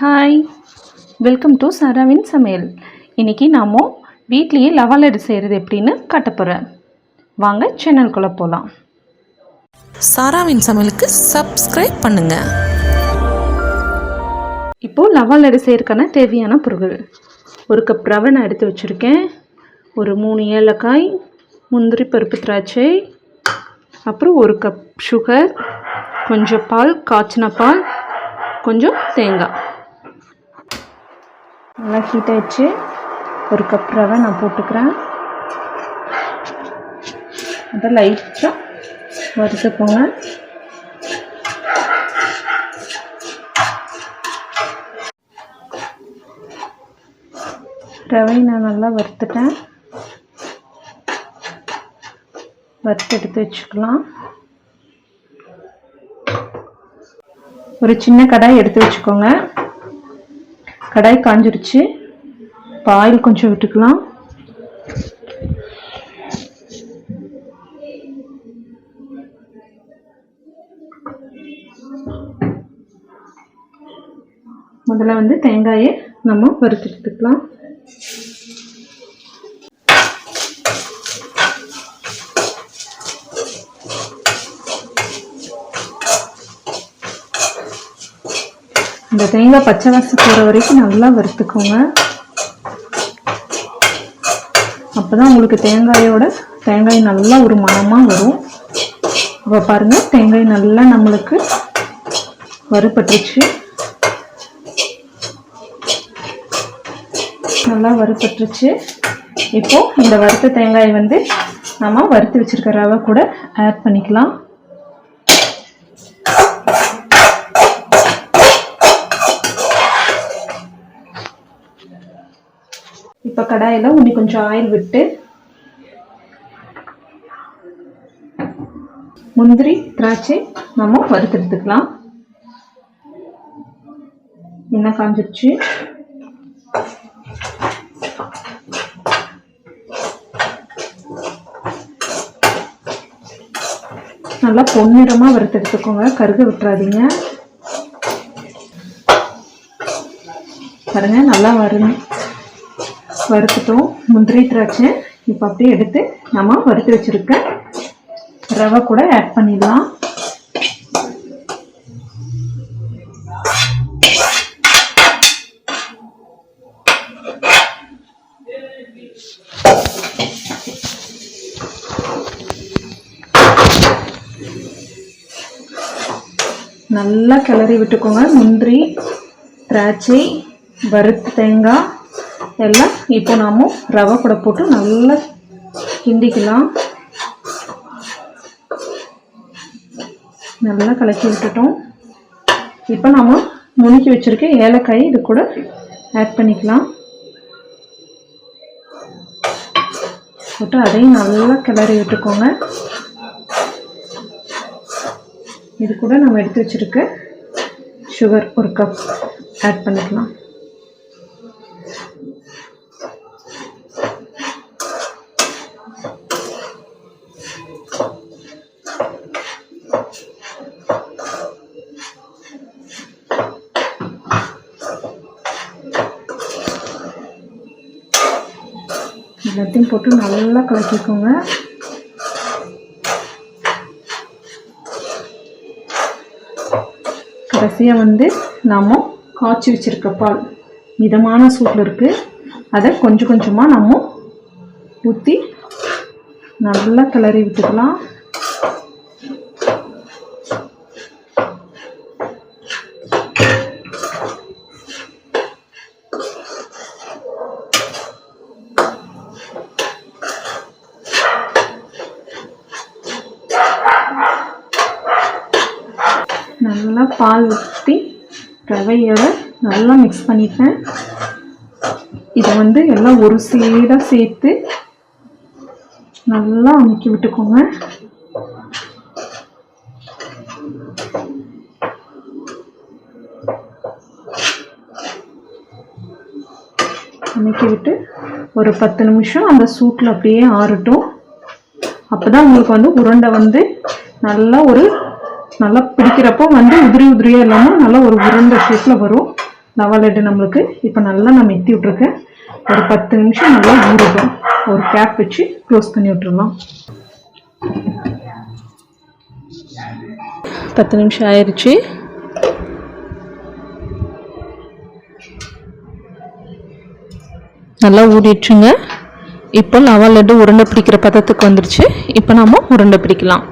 Hi, welcome to சரவின் சமையல். இன்றைக்கி நாம் வீட்லேயே லவா லட்டு செய்கிறது எப்படின்னு காட்ட போகிறேன். வாங்க சேனலுக்குள்ளே போகலாம். சாராவின் சமையலுக்கு சப்ஸ்கிரைப் பண்ணுங்கள். இப்போது லவா லட்டு செய்கிறதுக்கான தேவையான பொருட்கள்: ஒரு கப் ரவை நான் எடுத்து வச்சுருக்கேன், ஒரு 3 ஏலக்காய், முந்திரி பருப்பு திராட்சை, அப்புறம் ஒரு கப் சுகர், கொஞ்சம் பால், காய்ச்சின பால், கொஞ்சம் தேங்காய். நல்லா ஹீட் ஆகிடுச்சு. ஒரு கப் ரவை நான் போட்டுக்கிறேன். அதை லைட்டாக வறுத்துக்கோங்க. ரவை நான் நல்லா வறுத்துட்டேன். வறுத்து எடுத்து வச்சுக்கலாம். ஒரு சின்ன கடாய் எடுத்து வச்சுக்கோங்க. கடாய் காஞ்சிருச்சு. ஆயில் கொஞ்சம் விட்டுக்கலாம். முதல்ல தேங்காயை நம்ம வறுத்து எடுத்துக்கலாம். இந்த தேங்காய் பச்சை வாசம் போகிற வரைக்கும் நல்லா வறுத்துக்கோங்க. அப்போ தான் உங்களுக்கு தேங்காய் நல்லா ஒரு மணமாக வரும். அப்போ பாருங்கள், தேங்காய் நல்லா நம்மளுக்கு வறுபட்டுருச்சு. நல்லா வறுபட்டுருச்சு. இப்போது இந்த வறுத்த தேங்காய் நம்ம வறுத்து வச்சுருக்க ரவை கூட ஆட் பண்ணிக்கலாம். இப்போ கடாயில் இன்னும் கொஞ்சம் ஆயில் விட்டு முந்திரி திராட்சை நம்ம வறுத்தெடுத்துக்கலாம். எண்ணெய் காஞ்சிருச்சு. நல்லா பொன்னிறமாக வறுத்தெடுத்துக்கோங்க, கருக விட்டுறாதீங்க. பாருங்க, நல்லா வறுத்துட்டோம் முந்திரி திராட்சை. இப்போ அப்படியே எடுத்து நம்ம வறுத்து வச்சிருக்க ரவை கூட ஆட் பண்ணிடலாம். நல்லா கிளறி விட்டுக்கோங்க. முந்திரி திராட்சை வறுத்த தேங்காய் எல்லாம் இப்போ நாம ரவை கூட போட்டு நல்லா கிண்டிக்கலாம். நல்லா கலக்கி விட்டுட்டோம். இப்போ நாம நுணுக்கி வச்சிருக்க ஏலக்காய் இது கூட ஆட் பண்ணிக்கலாம். போட்டு அதையும் நல்லா கிளறி விட்டுக்கோங்க. இது கூட நம்ம எடுத்து வச்சிருக்க சுகர் ஒரு கப் ஆட் பண்ணிக்கலாம். எல்லாத்தையும் போட்டு நல்லா கலக்கிக்கோங்க. கடைசியாக நாம் காய்ச்சி வச்சிருக்க பால் மிதமான சூட்டில் இருக்குது. அதை கொஞ்சம் கொஞ்சமாக நம்ம ஊற்றி நல்லா கிளறி விட்டுக்கலாம். நல்லா பால் ஊற்றி ரவையோட நல்லா மிக்ஸ் பண்ணிட்டேன். இதை எல்லாம் ஒரு சீடாக சேர்த்து நல்லா அமுக்கி விட்டுக்கோங்க. அமுக்கி விட்டு ஒரு 10 நிமிஷம் அந்த சூட்டில் அப்படியே ஆறட்டும். அப்போ தான் உங்களுக்கு உருண்டை நல்லா பிடிக்கிறப்போ உதிரி உதிரியாக இல்லாமல் நல்லா ஒரு உருண்டை ஷேப்பில் வரும். ரவா லட்டு நம்மளுக்கு இப்போ நல்லா நான் மெத்தி விட்ருக்கேன். ஒரு 10 நிமிஷம் நல்லா ஊறட்டும். ஒரு கேப் வச்சு க்ளோஸ் பண்ணி விட்டுறலாம். 10 நிமிஷம் ஆயிடுச்சு. நல்லா ஊறிடுச்சுங்க. இப்போ ரவா லட்டு உருண்டை பிடிக்கிற பதத்துக்கு வந்துடுச்சு. இப்போ நம்ம உருண்டை பிடிக்கலாம்.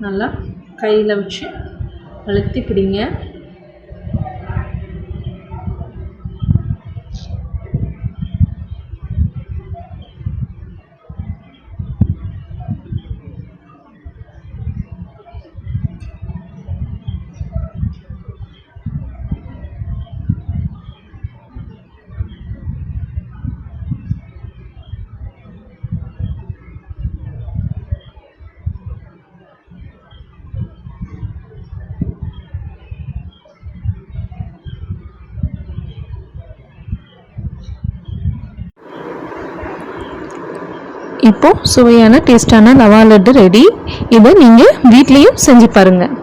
நல்லா கையில் வச்சு அழுத்தி பிடிங்க. இப்போ சுவையான டேஸ்டான ரவா லட்டு ரெடி. இதை நீங்கள் வீட்லேயும் செஞ்சு பாருங்கள்.